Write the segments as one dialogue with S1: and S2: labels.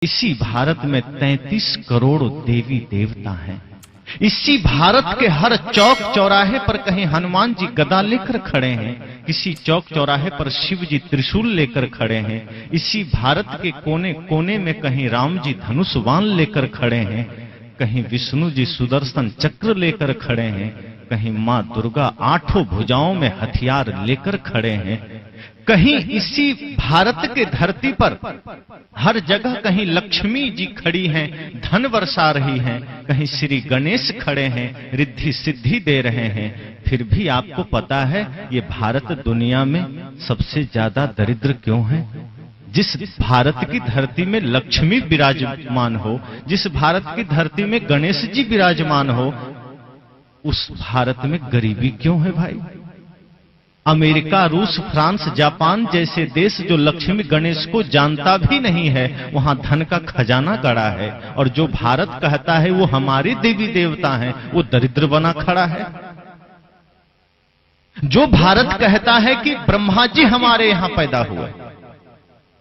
S1: इसी भारत में 33 करोड़ देवी देवता हैं। इसी भारत के हर चौक चौराहे पर कहीं हनुमान जी गदा लेकर खड़े हैं, किसी चौक चौराहे पर शिव जी त्रिशूल लेकर खड़े हैं। इसी भारत के कोने कोने में कहीं राम जी धनुष बाण लेकर खड़े हैं, कहीं विष्णु जी सुदर्शन चक्र लेकर खड़े हैं, कहीं मां दुर्गा आठों भुजाओं में हथियार लेकर खड़े हैं। कहीं इसी भारत के धरती पर हर जगह कहीं लक्ष्मी जी खड़ी हैं, धन बरसा रही हैं, कहीं श्री गणेश खड़े हैं, रिद्धि सिद्धि दे रहे हैं। फिर भी आपको पता है ये भारत दुनिया में सबसे ज्यादा दरिद्र क्यों है? जिस भारत की धरती में लक्ष्मी विराजमान हो, जिस भारत की धरती में गणेश जी विराजमान हो, उस भारत में गरीबी क्यों है भाई? अमेरिका, रूस, फ्रांस, जापान जैसे देश जो लक्ष्मी गणेश को जानता भी नहीं है, वहां धन का खजाना गड़ा है, और जो भारत कहता है वो हमारे देवी देवता हैं, वो दरिद्र बना खड़ा है। जो भारत कहता है कि ब्रह्मा जी हमारे यहां पैदा हुए,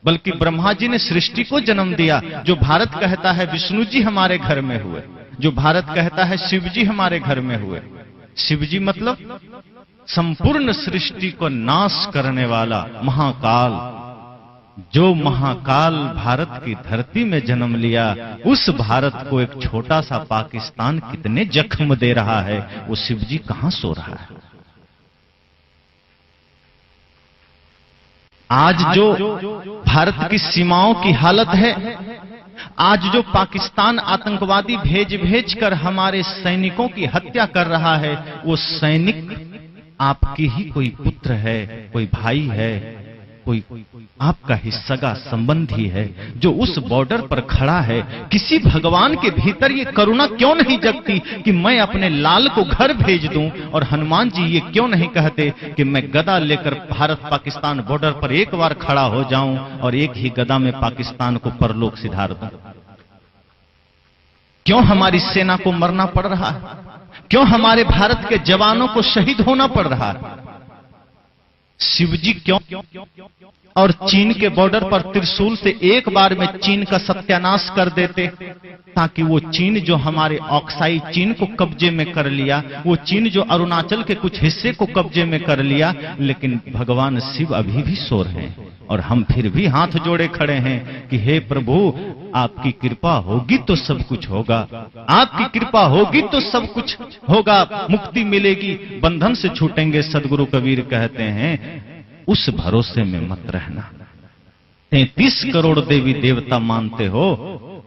S1: बल्कि ब्रह्मा जी ने सृष्टि को जन्म दिया, जो भारत कहता है विष्णु जी हमारे घर में हुए, जो भारत कहता है शिव जी हमारे घर में हुए। शिव जी मतलब संपूर्ण सृष्टि को नाश करने वाला महाकाल। जो महाकाल भारत की धरती में जन्म लिया, उस भारत को एक छोटा सा पाकिस्तान कितने जख्म दे रहा है, वो शिव जी कहां सो रहा है? आज जो भारत की सीमाओं की हालत है, आज जो पाकिस्तान आतंकवादी भेज भेज कर हमारे सैनिकों की हत्या कर रहा है, वो सैनिक आपकी ही कोई पुत्र है, कोई भाई है, कोई आपका ही सगा संबंधी है, जो उस बॉर्डर पर खड़ा है। किसी भगवान के भीतर ये करुणा क्यों नहीं जगती कि मैं अपने लाल को घर भेज दूं? और हनुमान जी ये क्यों नहीं कहते कि मैं गदा लेकर भारत पाकिस्तान बॉर्डर पर एक बार खड़ा हो जाऊं और एक ही गदा में पाकिस्तान को परलोक सिधार दूं? क्यों हमारी सेना को मरना पड़ रहा है? क्यों हमारे भारत के जवानों को शहीद होना पड़ रहा है? शिव जी क्यों? और चीन के बॉर्डर पर त्रिशूल से एक बार में चीन का सत्यानाश कर देते, ताकि वो चीन जो हमारे ऑक्साई चीन को कब्जे में कर लिया, वो चीन जो अरुणाचल के कुछ हिस्से को कब्जे में कर लिया, लेकिन भगवान शिव अभी भी सो रहे हैं और हम फिर भी हाथ जोड़े खड़े हैं कि हे प्रभु, आपकी कृपा होगी तो सब कुछ होगा, आपकी कृपा होगी तो सब कुछ होगा, मुक्ति मिलेगी, बंधन से छूटेंगे। सदगुरु कबीर कहते हैं उस भरोसे में मत रहना। 33 करोड़ देवी देवता मानते हो,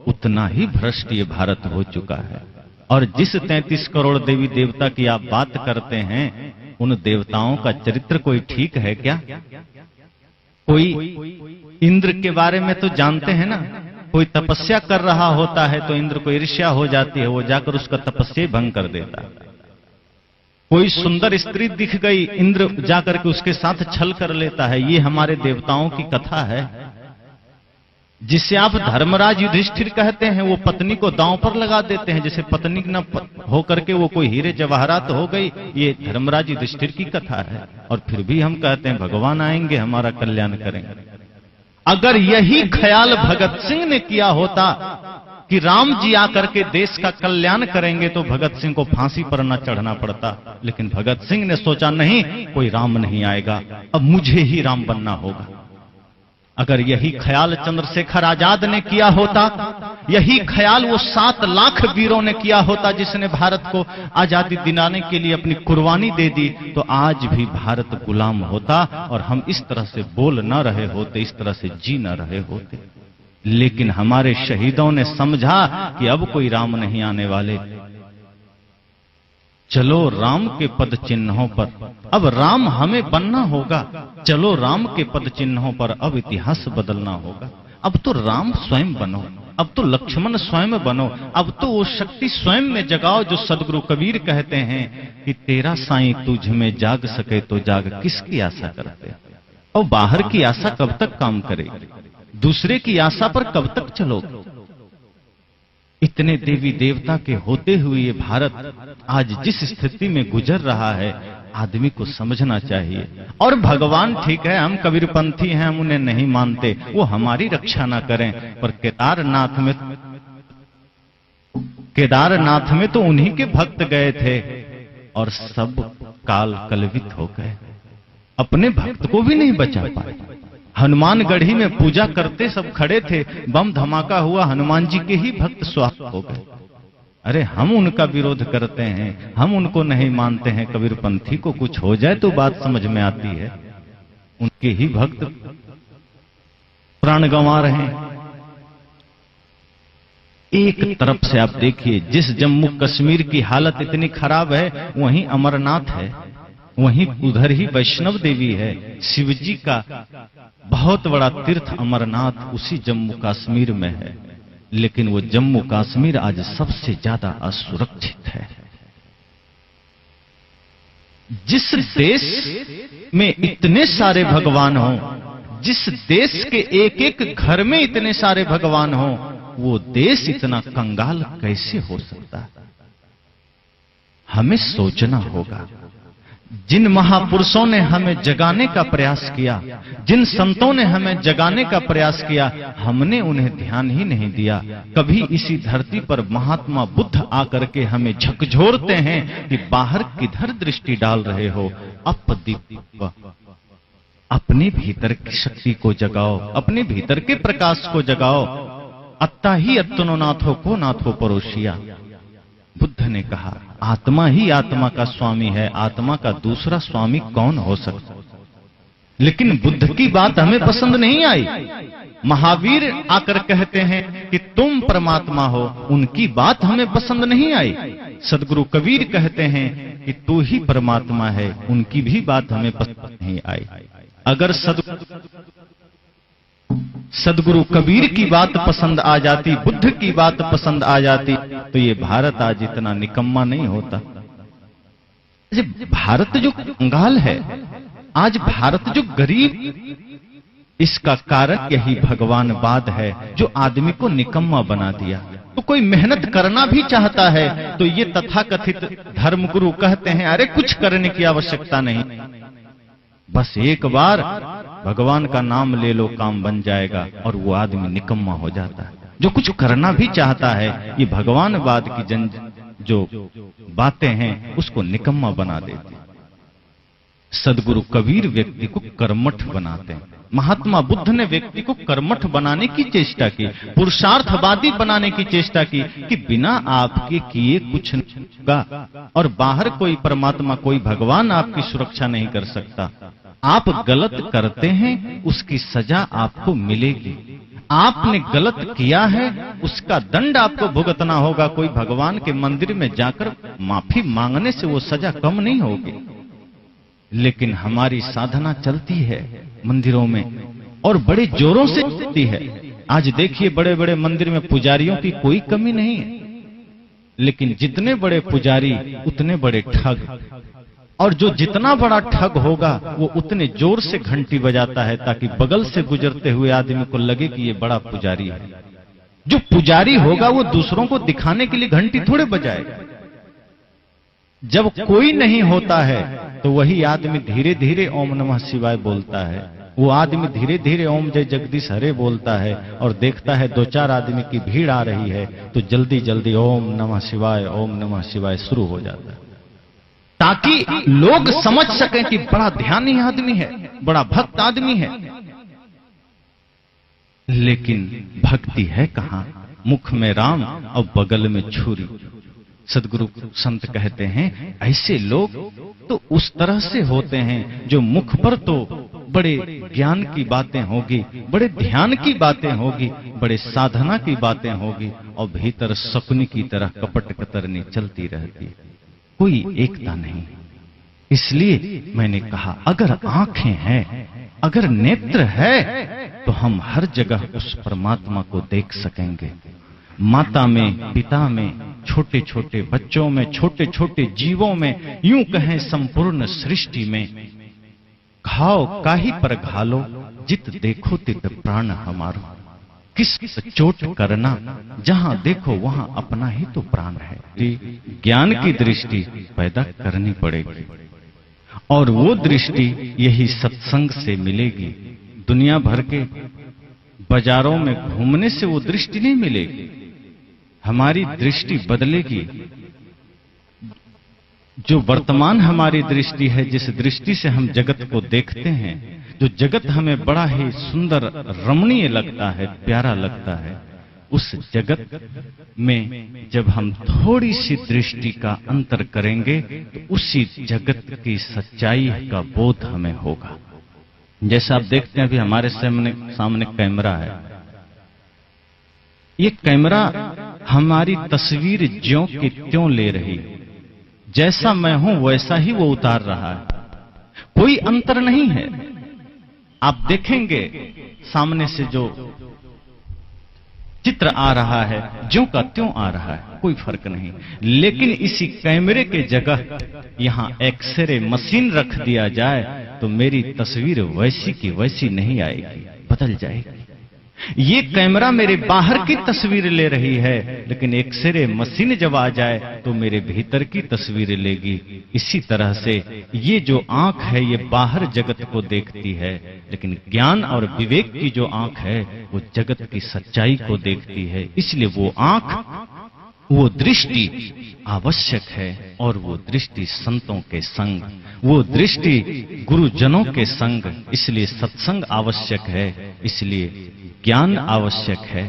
S1: उतना ही भ्रष्ट ये भारत हो चुका है। और जिस 33 करोड़ देवी देवता की आप बात करते हैं, उन देवताओं का चरित्र कोई ठीक है क्या? कोई इंद्र के बारे में तो जानते हैं ना, कोई तपस्या कर रहा होता है तो इंद्र को ईर्ष्या हो जाती है, वो जाकर उसका तपस्या भंग कर देता है। कोई सुंदर स्त्री दिख गई, इंद्र जाकर के उसके साथ छल कर लेता है। ये हमारे देवताओं की कथा है। जिसे आप धर्मराज युधिष्ठिर कहते हैं, वो पत्नी को दांव पर लगा देते हैं, जैसे पत्नी न होकर के वो कोई हीरे जवाहरात हो गई। ये धर्मराज युधिष्ठिर की कथा है। और फिर भी हम कहते हैं भगवान आएंगे हमारा कल्याण करेंगे। अगर यही ख्याल भगत सिंह ने किया होता कि राम जी आकर के देश का कल्याण करेंगे, तो भगत सिंह को फांसी पर न चढ़ना पड़ता। लेकिन भगत सिंह ने सोचा नहीं, कोई राम नहीं आएगा, अब मुझे ही राम बनना होगा। अगर यही ख्याल चंद्रशेखर आजाद ने किया होता, यही ख्याल वो 7 लाख वीरों ने किया होता जिसने भारत को आजादी दिलाने के लिए अपनी कुर्बानी दे दी, तो आज भी भारत गुलाम होता और हम इस तरह से बोल न रहे होते, इस तरह से जी न रहे होते। लेकिन हमारे शहीदों ने समझा कि अब कोई राम नहीं आने वाले, चलो राम के पद चिन्हों पर, अब राम हमें बनना होगा। चलो राम के पद चिन्हों पर अब इतिहास बदलना होगा। अब तो राम स्वयं बनो, अब तो लक्ष्मण स्वयं बनो, अब तो वो शक्ति स्वयं में जगाओ जो सदगुरु कबीर कहते हैं कि तेरा साईं तुझ में जाग सके तो जाग, किसकी आशा करते? और बाहर की आशा कब तक काम करेगी? दूसरे की आशा पर कब तक चलोगे? इतने देवी देवता के होते हुए ये भारत आज जिस स्थिति में गुजर रहा है, आदमी को समझना चाहिए। और भगवान ठीक है, हम कबीरपंथी हैं, हम उन्हें नहीं मानते, वो हमारी रक्षा ना करें, पर केदारनाथ में तो उन्हीं के भक्त गए थे और सब काल कलवित हो गए, अपने भक्त को भी नहीं बचा पाए। हनुमानगढ़ी में पूजा करते सब खड़े थे, बम धमाका हुआ, हनुमान जी के ही भक्त स्वाहा हो गए। अरे हम उनका विरोध करते हैं, हम उनको नहीं मानते हैं, कबीरपंथी को कुछ हो जाए तो बात समझ में आती है, उनके ही भक्त प्राण गंवा रहे हैं। एक तरफ से आप देखिए, जिस जम्मू कश्मीर की हालत इतनी खराब है, वहीं अमरनाथ है, वहीं उधर ही वैष्णव देवी है, शिवजी का बहुत बड़ा तीर्थ अमरनाथ उसी जम्मू कश्मीर में है। लेकिन वो जम्मू कश्मीर आज सबसे ज्यादा असुरक्षित है। जिस देश में इतने सारे भगवान हों, जिस देश के एक एक घर में इतने सारे भगवान हों, वो देश इतना कंगाल कैसे हो सकता है? हमें सोचना होगा। जिन महापुरुषों ने हमें जगाने का प्रयास किया, जिन संतों ने हमें जगाने का प्रयास किया, हमने उन्हें ध्यान ही नहीं दिया। कभी इसी धरती पर महात्मा बुद्ध आकर के हमें झकझोरते हैं कि बाहर किधर दृष्टि डाल रहे हो, अपदीप, अपने भीतर की शक्ति को जगाओ, अपने भीतर के प्रकाश को जगाओ। अत्ता ही अत्तनो नाथो को नाथो परोसिया। बुद्ध ने कहा, आत्मा ही आत्मा का स्वामी है, आत्मा का दूसरा स्वामी कौन हो सकता? लेकिन बुद्ध की बात हमें पसंद नहीं आई। महावीर आकर कहते हैं कि तुम परमात्मा हो, उनकी बात हमें पसंद नहीं आई। सदगुरु कबीर कहते हैं कि तू ही परमात्मा है, उनकी भी बात हमें पसंद नहीं आई। अगर सदगुरु कबीर की बात पसंद आ जाती, बुद्ध की बात पसंद आ जाती, तो ये भारत आज इतना निकम्मा नहीं होता। भारत जो कंगाल है, आज भारत जो गरीब, इसका कारण यही भगवानवाद है जो आदमी को निकम्मा बना दिया। तो कोई मेहनत करना भी चाहता है तो ये तथाकथित धर्मगुरु कहते हैं, अरे कुछ करने की आवश्यकता नहीं, बस एक बार भगवान का नाम ले लो, काम बन जाएगा, और वो आदमी निकम्मा हो जाता है। जो कुछ करना भी चाहता है, ये भगवानवाद की जो बातें हैं उसको निकम्मा बना देती। सदगुरु कबीर व्यक्ति को कर्मठ बनाते हैं। महात्मा बुद्ध ने व्यक्ति को कर्मठ बनाने की चेष्टा की, पुरुषार्थवादी बनाने की चेष्टा की कि बिना आपके किए कुछ नहीं होगा, और बाहर कोई परमात्मा, कोई भगवान आपकी सुरक्षा नहीं कर सकता। आप गलत करते हैं, उसकी सजा आपको मिलेगी। आपने गलत किया है, उसका दंड आपको भुगतना होगा। कोई भगवान के मंदिर में जाकर माफी मांगने से वो सजा कम नहीं होगी। लेकिन हमारी साधना चलती है मंदिरों में, और बड़े जोरों से चलती है। आज देखिए, बड़े बड़े मंदिर में पुजारियों की कोई कमी नहीं है, लेकिन जितने बड़े पुजारी उतने बड़े ठग, और जो जितना बड़ा ठग होगा वो उतने जोर से घंटी बजाता है ताकि बगल से गुजरते हुए आदमी को लगे कि ये बड़ा पुजारी है। जो पुजारी होगा वो दूसरों को दिखाने के लिए घंटी थोड़े बजाएगा। जब कोई नहीं होता है तो वही आदमी धीरे धीरे ओम नमः शिवाय बोलता है। वो आदमी धीरे धीरे ओम जय जगदीश हरे बोलता है, और देखता है दो चार आदमी की भीड़ आ रही है तो जल्दी जल्दी ओम नमः शिवाय शुरू हो जाता है, ताकि लोग समझ सकें कि बड़ा ध्यानी आदमी है, बड़ा भक्त आदमी है। लेकिन भक्ति है कहां? मुख में राम और बगल में छुरी। सदगुरु संत कहते हैं ऐसे लोग तो उस तरह से होते हैं जो मुख पर तो बड़े ज्ञान की बातें होगी, बड़े ध्यान की बातें होगी, बड़े साधना की बातें होगी, और भीतर शकुनी की तरह कपट कतरनी चलती रहती है। कोई एकता नहीं। इसलिए मैंने कहा, अगर आंखें हैं, अगर नेत्र है, तो हम हर जगह उस परमात्मा को देख सकेंगे। माता में, पिता में, छोटे छोटे बच्चों में, छोटे छोटे जीवों में, यूं कहें संपूर्ण सृष्टि में। घाव काहि पर घालो, जित देखो तित प्राण हमारो। किस चोट करना, जहां देखो वहां अपना ही तो प्राण है। ज्ञान की दृष्टि पैदा करनी पड़ेगी। और वो दृष्टि यही सत्संग से मिलेगी। दुनिया भर के बाजारों में घूमने से वो दृष्टि नहीं मिलेगी। हमारी दृष्टि बदलेगी। जो वर्तमान हमारी दृष्टि है, जिस दृष्टि से हम जगत को देखते हैं, जो जगत हमें बड़ा ही सुंदर रमणीय लगता है, प्यारा लगता है, उस जगत में जब हम थोड़ी सी दृष्टि का अंतर करेंगे तो उसी जगत की सच्चाई का बोध हमें होगा। जैसा आप देखते हैं अभी हमारे सामने कैमरा है। ये कैमरा हमारी तस्वीर ज्यों की त्यों ले रही है। जैसा मैं हूं वैसा ही वो उतार रहा है, कोई अंतर नहीं है। आप देखेंगे सामने से जो चित्र आ रहा है, ज्यों का त्यों आ रहा है, कोई फर्क नहीं। लेकिन इसी कैमरे के जगह यहां एक्सरे मशीन रख दिया जाए तो मेरी तस्वीर वैसी की वैसी नहीं आएगी, बदल जाएगी। ये कैमरा मेरे बाहर की तस्वीर ले रही है, लेकिन एक्सरे मशीन जब आ जाए तो मेरे भीतर की तस्वीर लेगी। इसी तरह से ये जो आंख है ये बाहर जगत को देखती है, लेकिन ज्ञान और विवेक की जो आंख है वो जगत की सच्चाई को देखती है। इसलिए वो आंख, वो दृष्टि आवश्यक है, और वो दृष्टि संतों के संग, वो दृष्टि गुरुजनों के संग। इसलिए सत्संग आवश्यक है, इसलिए ज्ञान आवश्यक है।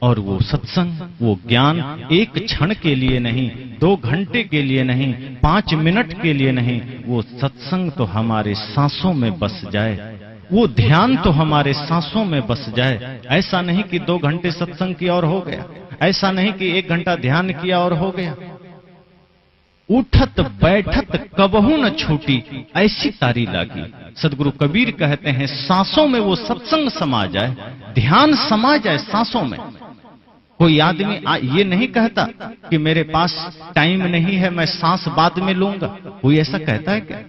S1: और वो सत्संग, वो ज्ञान एक क्षण के लिए नहीं, 2 घंटे के लिए नहीं, 5 मिनट के लिए नहीं, वो सत्संग तो हमारे सांसों में बस जाए, वो ध्यान तो हमारे सांसों में बस जाए। ऐसा नहीं कि 2 घंटे सत्संग किया और हो गया, ऐसा नहीं कि 1 घंटा ध्यान किया और हो गया। उठत बैठत कबहू न छूटी, ऐसी तारी लागी। सदगुरु कबीर कहते हैं सांसों में वो सत्संग समा जाए, ध्यान समा जाए सांसों में। कोई आदमी ये नहीं कहता कि मेरे पास टाइम नहीं है, मैं सांस बाद में लूंगा। कोई ऐसा कहता है क्या?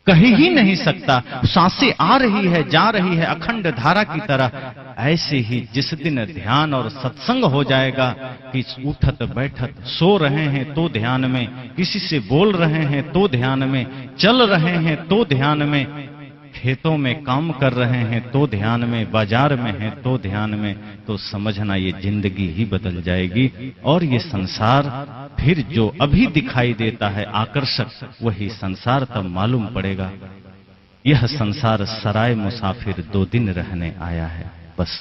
S1: कह ही नहीं सकता। सांसें आ रही है, जा रही है, अखंड धारा की तरह। ऐसे ही जिस दिन ध्यान और सत्संग हो जाएगा कि उठत बैठत, सो रहे हैं तो ध्यान में, किसी से बोल रहे हैं तो ध्यान में, चल रहे हैं तो ध्यान में, खेतों में काम कर रहे हैं तो ध्यान में, बाजार में हैं तो ध्यान में, तो समझना ये जिंदगी ही बदल जाएगी। और ये संसार फिर जो अभी दिखाई देता है आकर्षक, वही संसार तब मालूम पड़ेगा यह संसार सराय मुसाफिर 2 दिन रहने आया है, बस।